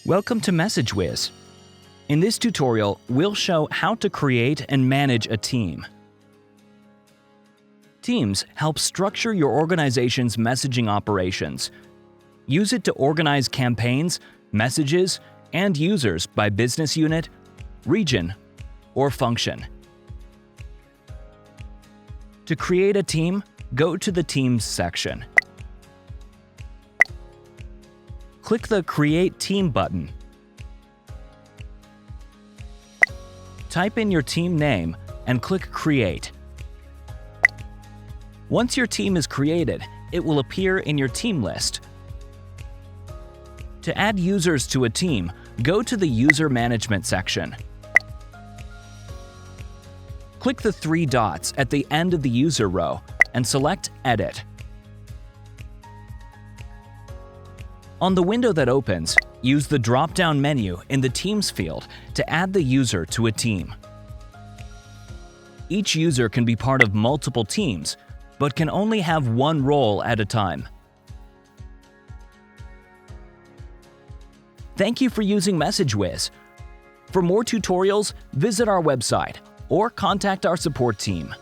Welcome to MessageWhiz. In this tutorial, we'll show how to create and manage a team. Teams help structure your organization's messaging operations. Use it to organize campaigns, messages, and users by business unit, region, or function. To create a team, go to the Teams section. Click the Create Team button. Type in your team name and click Create. Once your team is created, it will appear in your team list. To add users to a team, go to the User Management section. Click the three dots at the end of the user row and select Edit. On the window that opens, use the drop-down menu in the Teams field to add the user to a team. Each user can be part of multiple teams, but can only have one role at a time. Thank you for using MessageWhiz. For more tutorials, visit our website or contact our support team.